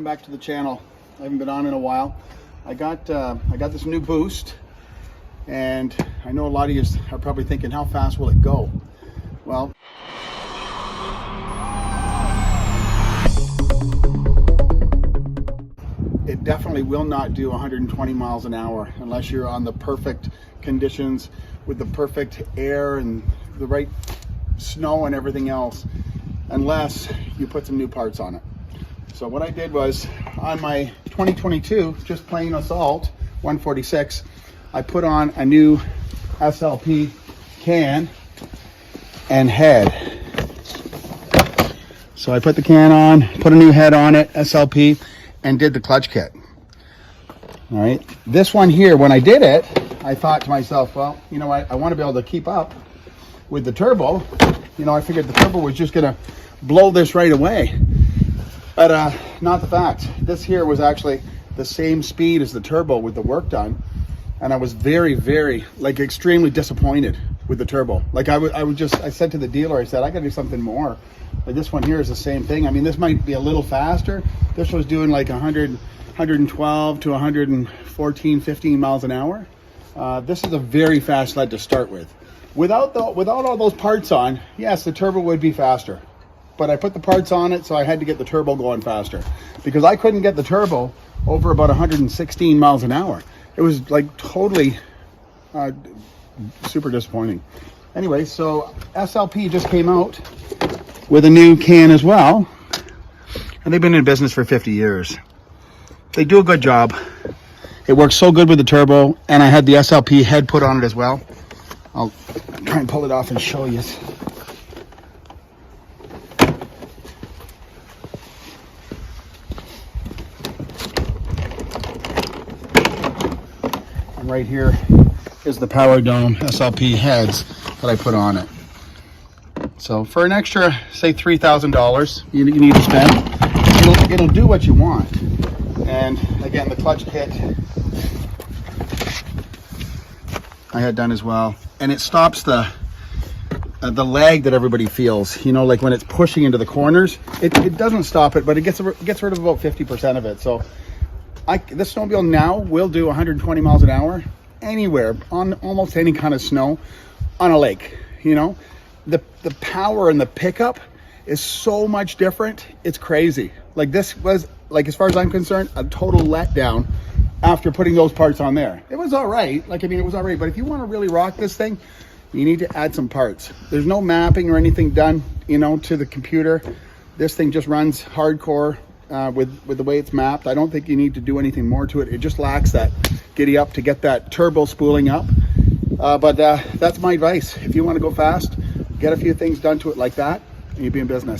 Back to the channel. I haven't been on in a while. I got this new boost, and I know a lot of you are probably thinking, how fast will it go? Well, it definitely will not do 120 miles an hour unless you're on the perfect conditions with the perfect air and the right snow and everything else, unless you put some new parts on it. So what I did was, on my 2022, just plain assault 146, I put on a new SLP can and head. So I put the can on, put a new head on it, SLP, and did the clutch kit. All right, this one here, when I did it, I thought to myself, well, you know what, I want to be able to keep up with the turbo. You know, I figured the turbo was just gonna blow this right away. But not the fact. This here was actually the same speed as the turbo with the work done, and I was very, like, extremely disappointed with the turbo. Like, I said to the dealer, I said, I gotta do something more. Like, this one here is the same thing. I mean, this might be a little faster. This was doing like 112 to 114, 15 miles an hour. This is a very fast sled to start with. Without all those parts on, yes, the turbo would be faster. But I put the parts on it, so I had to get the turbo going faster, because I couldn't get the turbo over about 116 miles an hour. It was like totally super disappointing. Anyway, so SLP just came out with a new can as well, and they've been in business for 50 years. They do a good job. It works so good with the turbo, and I had the SLP head put on it as well. I'll try and pull it off and show you. Right here is the Power Dome SLP heads that I put on it. So for an extra, say $3,000 you need to spend, it'll do what you want. And again, the clutch kit I had done as well, and it stops the lag that everybody feels. You know, like when it's pushing into the corners, it doesn't stop it, but it gets rid of about 50% of it. So this snowmobile now will do 120 miles an hour anywhere, on almost any kind of snow, on a lake. You know, the power and the pickup is so much different. It's crazy. Like, this was, like, as far as I'm concerned, a total letdown after putting those parts on there. It was all right. Like, I mean, it was all right. But if you want to really rock this thing, you need to add some parts. There's no mapping or anything done, you know, to the computer. This thing just runs hardcore. With the way it's mapped. I don't think you need to do anything more to it. It just lacks that giddy up to get that turbo spooling up. But that's my advice. If you want to go fast, get a few things done to it like that, and you'll be in business.